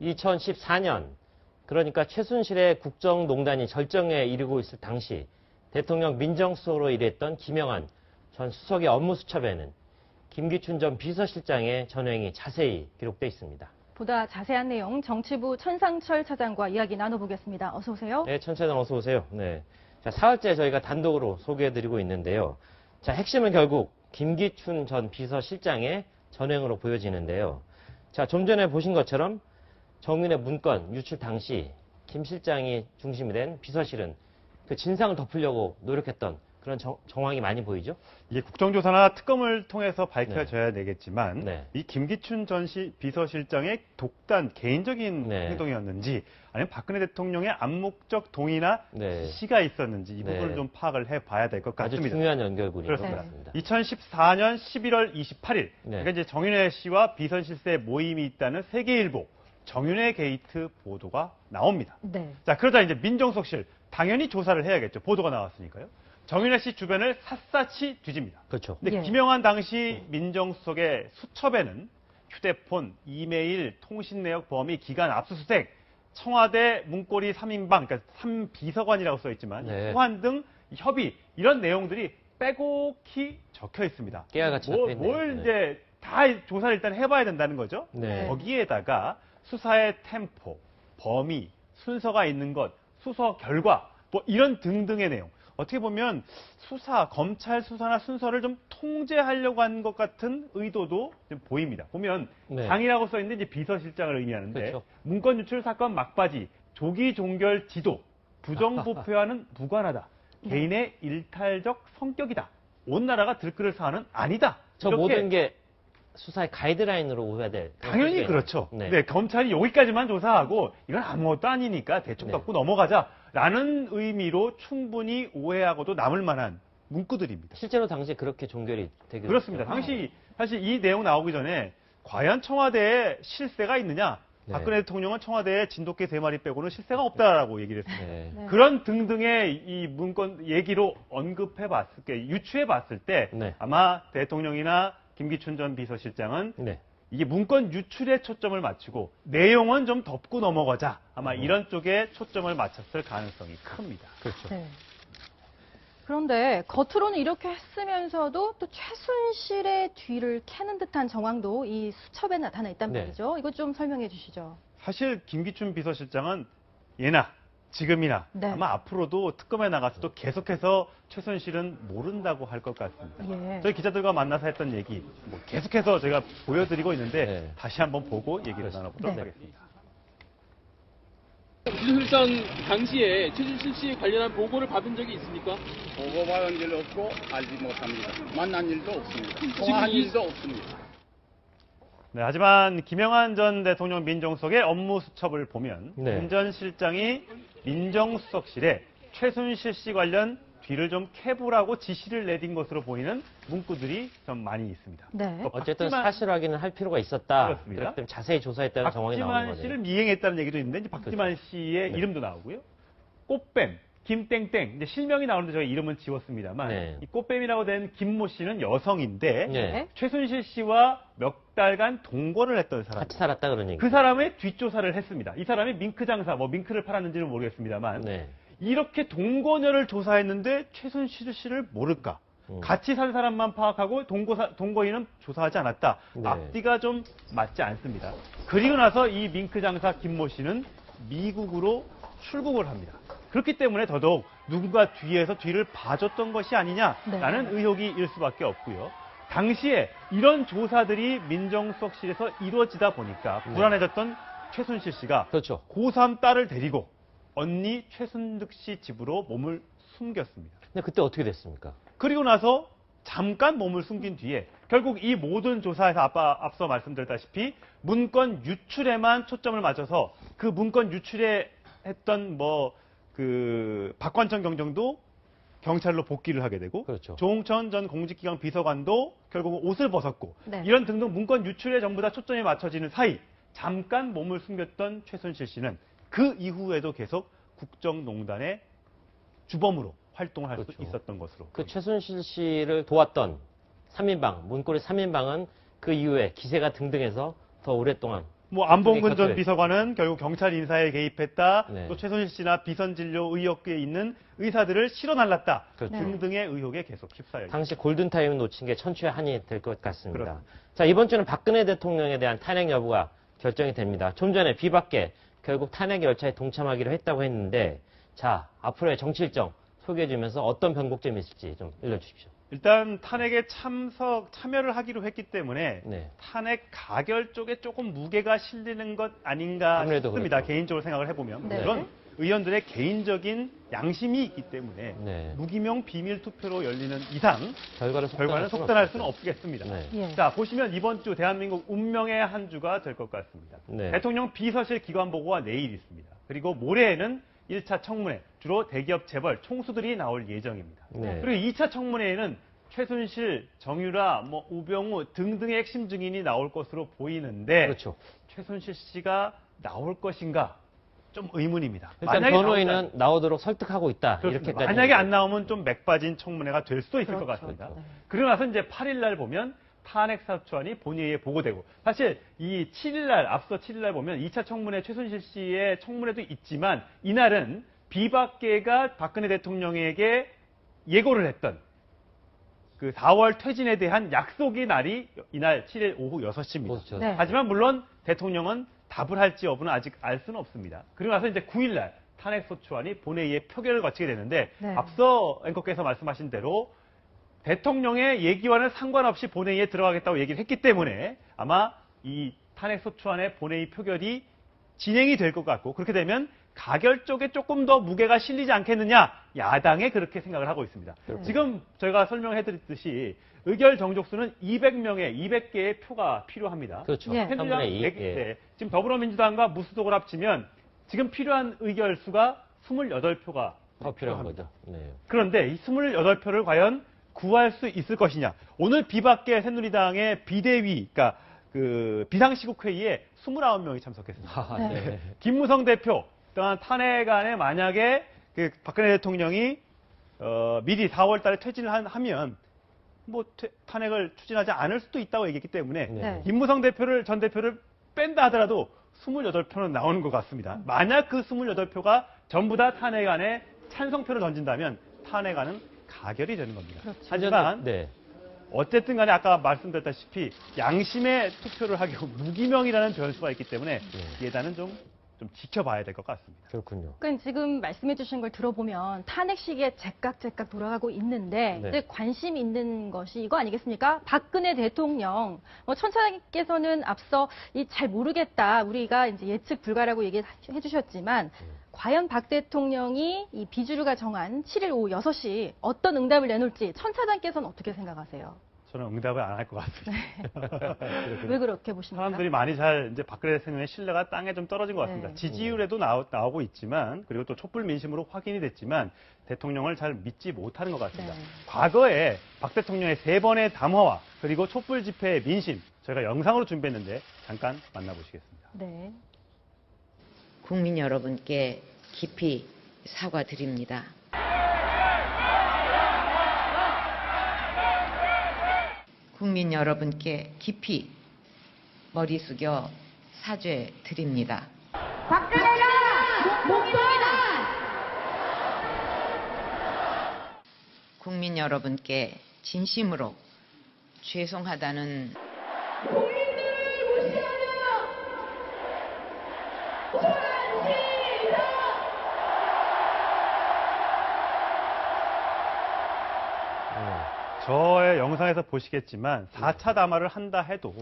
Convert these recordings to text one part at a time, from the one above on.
2014년, 그러니까 최순실의 국정농단이 절정에 이르고 있을 당시 대통령 민정수석으로 일했던 김영한 전 수석의 업무 수첩에는 김기춘 전 비서실장의 전횡이 자세히 기록되어 있습니다. 보다 자세한 내용 정치부 천상철 차장과 이야기 나눠보겠습니다. 어서 오세요. 네, 천 차장 어서 오세요. 네, 자, 사흘째 저희가 단독으로 소개해드리고 있는데요. 자, 핵심은 결국 김기춘 전 비서실장의 전횡으로 보여지는데요. 자, 좀 전에 보신 것처럼 정윤의 문건 유출 당시 김 실장이 중심이 된 비서실은 그 진상을 덮으려고 노력했던 그런 정황이 많이 보이죠? 이게 국정조사나 특검을 통해서 밝혀져야 되겠지만 네. 이 김기춘 전 비서실장의 독단 개인적인 네. 행동이었는지 아니면 박근혜 대통령의 암묵적 동의나 네. 지시가 있었는지 이 네. 부분을 좀 파악을 해봐야 될 것 아주 같습니다. 중요한 연결고리인 것 그렇습니다. 같습니다. 2014년 11월 28일 네. 그러니까 이제 정윤회 씨와 비선실세 모임이 있다는 세계일보 정윤회 게이트 보도가 나옵니다. 네. 자, 그러자 이제 민정수석실 당연히 조사를 해야겠죠. 보도가 나왔으니까요. 정윤회 씨 주변을 샅샅이 뒤집니다. 그렇죠. 근데 예. 김영한 당시 민정수석의 수첩에는 휴대폰, 이메일, 통신 내역 범위, 기간 압수수색, 청와대 문고리 3인방, 그러니까 3비서관이라고 써 있지만 네. 소환 등 협의 이런 내용들이 빼곡히 적혀 있습니다. 깨알같이 적혀 있네요. 뭘 네. 이제 다 조사를 일단 해봐야 된다는 거죠. 네. 거기에다가 수사의 템포, 범위, 순서가 있는 것, 수사 결과, 뭐 이런 등등의 내용. 어떻게 보면 검찰 수사나 순서를 좀 통제하려고 하는 것 같은 의도도 좀 보입니다. 보면 네. 장이라고 써 있는데 이제 비서실장을 의미하는데 그렇죠. 문건 유출 사건 막바지, 조기 종결 지도, 부정부패와는 무관하다. 개인의 일탈적 성격이다. 온 나라가 들끓을 사안은 아니다. 저 이렇게 모든 게 수사의 가이드라인으로 오야 될. 당연히 그렇죠. 네. 네, 검찰이 여기까지만 조사하고 이건 아무것도 아니니까 대충 네. 덮고 넘어가자라는 의미로 충분히 오해하고도 남을 만한 문구들입니다. 실제로 당시에 그렇게 종결이 되게 그렇습니다. 당시 사실 이 내용 나오기 전에 과연 청와대에 실세가 있느냐? 네. 박근혜 대통령은 청와대에 진돗개 3마리 빼고는 실세가 없다라고 얘기를 했습니다. 네. 네. 그런 등등의 이 문건 얘기로 언급해봤을 때, 유추해봤을 때 네. 아마 대통령이나 김기춘 전 비서실장은 네. 이게 문건 유출에 초점을 맞추고 내용은 좀 덮고 넘어가자. 아마 이런 쪽에 초점을 맞췄을 가능성이 큽니다. 그렇죠. 네. 그런데 겉으로는 이렇게 했으면서도 또 최순실의 뒤를 캐는 듯한 정황도 이 수첩에 나타나 있단 네. 말이죠. 이거 좀 설명해 주시죠. 사실 김기춘 비서실장은 예나 지금이나 네. 아마 앞으로도 특검에 나가서도 계속해서 최순실은 모른다고 할 것 같습니다. 예. 저희 기자들과 만나서 했던 얘기 뭐 계속해서 제가 보여드리고 있는데 네. 다시 한번 보고 얘기를 나눠보도록 네. 하겠습니다. 비서실장 당시에 최순실 씨 관련한 보고를 받은 적이 있습니까? 보고받은 일 없고 알지 못합니다. 만난 일도 없습니다. 통화한 일도 없습니다. 네, 하지만 김영한 전 대통령 민정수석의 업무 수첩을 보면 네. 김 전 실장이 민정수석실에 최순실 씨 관련 뒤를 좀 캐보라고 지시를 내린 것으로 보이는 문구들이 좀 많이 있습니다. 네. 어쨌든 박지만- 사실 확인을 할 필요가 있었다. 그렇습니다. 그렇기 때문에 자세히 조사했다는 정황이 나오는 박지만 거죠. 씨를 미행했다는 얘기도 있는데 이제 박지만 씨의 네. 이름도 나오고요. 꽃뱀, 김땡땡 이제 실명이 나오는데 저희 이름은 지웠습니다만 네. 이 꽃뱀이라고 된 김모 씨는 여성인데 네. 최순실 씨와 몇 달간 동거를 했던 사람. 같이 살았다 그런 얘기. 그 사람의 뒷조사를 했습니다. 이 사람이 밍크 장사, 뭐 밍크를 팔았는지는 모르겠습니다만 네. 이렇게 동거녀를 조사했는데 최순실 씨를 모를까? 같이 산 사람만 파악하고 동거인은 조사하지 않았다. 네. 앞뒤가 좀 맞지 않습니다. 그리고 나서 이 밍크 장사 김모 씨는 미국으로 출국을 합니다. 그렇기 때문에 더더욱 누군가 뒤에서 뒤를 봐줬던 것이 아니냐라는 네. 의혹이 일 수밖에 없고요. 당시에 이런 조사들이 민정수석실에서 이루어지다 보니까 네. 불안해졌던 최순실 씨가 그렇죠. 고3 딸을 데리고 언니 최순득 씨 집으로 몸을 숨겼습니다. 근데 그때 어떻게 됐습니까? 그리고 나서 잠깐 몸을 숨긴 뒤에 결국 이 모든 조사에서 앞서 말씀드렸다시피 문건 유출에만 초점을 맞춰서 그 문건 유출에 했던 박관천 경정도 경찰로 복귀를 하게 되고 그렇죠. 조홍천 전 공직기강 비서관도 결국 옷을 벗었고 네. 이런 등등 문건 유출에 전부 다 초점이 맞춰지는 사이 잠깐 몸을 숨겼던 최순실 씨는 그 이후에도 계속 국정농단의 주범으로 활동을 할 수 그렇죠. 있었던 것으로. 그 최순실 씨를 도왔던 3인방, 문고리 3인방은 그 이후에 기세가 등등해서 더 오랫동안 뭐 안봉근 전 커트를 비서관은 결국 경찰 인사에 개입했다. 네. 또 최순실 씨나 비선진료 의혹에 있는 의사들을 실어날랐다. 그렇죠. 등등의 의혹에 계속 휩싸여 있습니다. 당시 골든타임 놓친 게 천추의 한이 될 것 같습니다. 그렇습니다. 자, 이번 주는 박근혜 대통령에 대한 탄핵 여부가 결정이 됩니다. 좀 전에 비박계 결국 탄핵 열차에 동참하기로 했다고 했는데, 자, 앞으로의 정치 일정 소개해주면서 어떤 변곡점이 있을지 좀 일러주십시오. 일단 탄핵에 참여를 하기로 했기 때문에 네. 탄핵 가결 쪽에 조금 무게가 실리는 것 아닌가 아무래도 싶습니다. 그렇죠. 개인적으로 생각을 해보면. 네. 물론 의원들의 개인적인 양심이 있기 때문에 네. 무기명 비밀 투표로 열리는 이상 결과는 속단할 수는 없겠습니다. 네. 예. 자, 보시면 이번 주 대한민국 운명의 한 주가 될 것 같습니다. 네. 대통령 비서실 기관 보고가 내일 있습니다. 그리고 모레에는 1차 청문회, 주로 대기업 재벌, 총수들이 나올 예정입니다. 네. 그리고 2차 청문회에는 최순실, 정유라, 우병우 등등의 핵심 증인이 나올 것으로 보이는데 그렇죠. 최순실 씨가 나올 것인가 좀 의문입니다. 일단 만약에 변호인은 나오도록 설득하고 있다. 그렇습니다. 이렇게까지. 만약에 안 나오면 좀 맥빠진 청문회가 될 수도 있을 것 그렇죠. 같습니다. 네. 그러고 나서 이제 8일 날 보면 탄핵 사추안이 본회의에 보고되고, 사실 이 7일 날, 앞서 7일 날 보면 2차 청문회 최순실 씨의 청문회도 있지만 이날은 비박계가 박근혜 대통령에게 예고를 했던 그 4월 퇴진에 대한 약속의 날이 이날 7일 오후 6시입니다. 그렇죠. 네. 하지만 물론 대통령은 답을 할지 여부는 아직 알 수는 없습니다. 그리고 나서 이제 9일 날 탄핵소추안이 본회의에 표결을 거치게 되는데, 네. 앞서 앵커께서 말씀하신 대로 대통령의 예기와는 상관없이 본회의에 들어가겠다고 얘기를 했기 때문에 아마 이 탄핵소추안의 본회의 표결이 진행이 될 것 같고, 그렇게 되면 가결 쪽에 조금 더 무게가 실리지 않겠느냐, 야당에 그렇게 생각을 하고 있습니다. 그렇군요. 지금 저희가 설명해드렸듯이 의결 정족수는 200개의 표가 필요합니다. 그렇죠. 예. 3분의 2. 네, 네. 지금 더불어민주당과 무소속을 합치면 지금 필요한 의결 수가 28표가 더 필요한 거죠. 네. 그런데 이 28표를 과연 구할 수 있을 것이냐. 오늘 비박계 새누리당의 비대위, 그러니까 그 비상시국회의에 29명이 참석했습니다. 아, 네. 네. 김무성 대표, 또한 탄핵안에 만약에 그 박근혜 대통령이 미리 4월 달에 퇴진을 하면 탄핵을 추진하지 않을 수도 있다고 얘기했기 때문에 네. 김무성 전 대표를 뺀다 하더라도 28표는 나오는 것 같습니다. 만약 그 28표가 전부 다 탄핵안에 찬성표를 던진다면 탄핵안은 가결이 되는 겁니다. 그렇죠. 하지만 네. 어쨌든 간에 아까 말씀드렸다시피 양심의 투표를 하기 무기명이라는 변수가 있기 때문에 예단은 좀 지켜봐야 될 것 같습니다. 그렇군요. 그러니까 지금 말씀해 주신 걸 들어보면 탄핵 시기에 제깍제깍 돌아가고 있는데 네. 이제 관심 있는 것이 이거 아니겠습니까? 박근혜 대통령. 천차장께서는 앞서 잘 모르겠다. 우리가 이제 예측 불가라고 얘기해 주셨지만 과연 박 대통령이 이 비주류가 정한 7일 오후 6시 어떤 응답을 내놓을지 천차장께서는 어떻게 생각하세요? 저는 응답을 안 할 것 같습니다. 왜 그렇게 보십니까? 사람들이 많이 이제 박근혜 대통령의 신뢰가 땅에 좀 떨어진 것 같습니다. 네. 지지율에도 나오고 있지만, 그리고 또 촛불 민심으로 확인이 됐지만 대통령을 잘 믿지 못하는 것 같습니다. 네. 과거에 박 대통령의 3번의 담화와 그리고 촛불 집회의 민심, 저희가 영상으로 준비했는데 잠깐 만나보시겠습니다. 네. 국민 여러분께 깊이 사과드립니다. 국민 여러분께 깊이 머리 숙여 사죄드립니다. 박근혜가 목이다! 국민 여러분께 진심으로 죄송하다는 저의 영상에서 보시겠지만 4차 담화를 한다 해도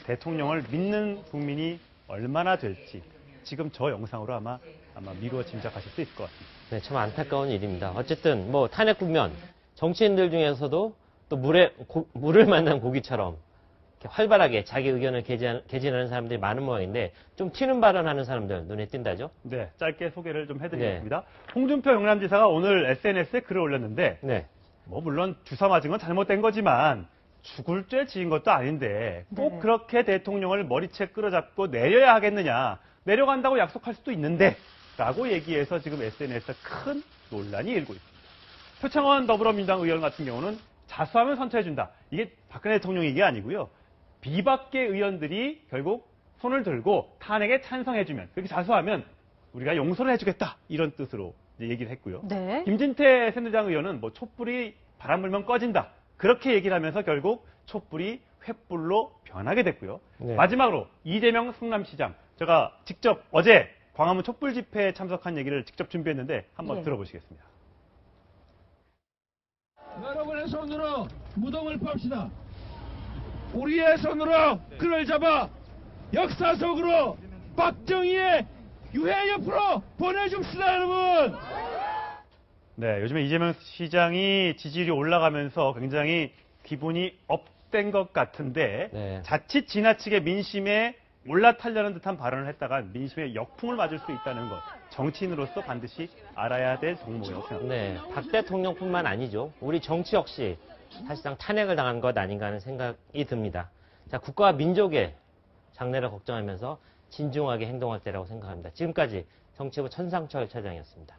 대통령을 믿는 국민이 얼마나 될지 지금 저 영상으로 아마 미루어 짐작하실 수 있을 것 같습니다. 네, 참 안타까운 일입니다. 어쨌든 탄핵 국면, 정치인들 중에서도 또 물을 만난 고기처럼 이렇게 활발하게 자기 의견을 개진하는 사람들이 많은 모양인데 좀 튀는 발언하는 사람들 눈에 띈다죠? 네, 짧게 소개를 좀 해드리겠습니다. 홍준표 영남지사가 오늘 SNS에 글을 올렸는데 네. 물론 주사 맞은 건 잘못된 거지만 죽을 죄 지은 것도 아닌데 꼭 네. 그렇게 대통령을 머리채 끌어잡고 내려야 하겠느냐. 내려간다고 약속할 수도 있는데 라고 얘기해서 지금 SNS에 큰 논란이 일고 있습니다. 표창원 더불어민주당 의원 같은 경우는 자수하면 선처해준다. 이게 박근혜 대통령 얘기 아니고요. 비박계 의원들이 결국 손을 들고 탄핵에 찬성해주면, 그렇게 자수하면 우리가 용서를 해주겠다, 이런 뜻으로 이제 얘기를 했고요. 네. 김진태 새누리당 의원은 뭐 촛불이 바람 불면 꺼진다, 그렇게 얘기를 하면서 결국 촛불이 횃불로 변하게 됐고요. 네. 마지막으로 이재명 성남시장, 제가 직접 어제 광화문 촛불 집회에 참석한 얘기를 직접 준비했는데 한번 네. 들어보시겠습니다. 여러분의 손으로 무덤을 팝시다. 우리의 손으로 그를 잡아 역사 속으로 박정희의 유해 옆으로 보내줍시다, 여러분. 네, 요즘에 이재명 시장이 지지율이 올라가면서 굉장히 기분이 업된 것 같은데 네. 자칫 지나치게 민심에 올라타려는 듯한 발언을 했다가 민심의 역풍을 맞을 수 있다는 것, 정치인으로서 반드시 알아야 될 종목이라고 생각합니다. 네, 박 대통령뿐만 아니죠. 우리 정치 역시 사실상 탄핵을 당한 것 아닌가 하는 생각이 듭니다. 자, 국가와 민족의 장래를 걱정하면서 진중하게 행동할 때라고 생각합니다. 지금까지 정치부 천상철 차장이었습니다.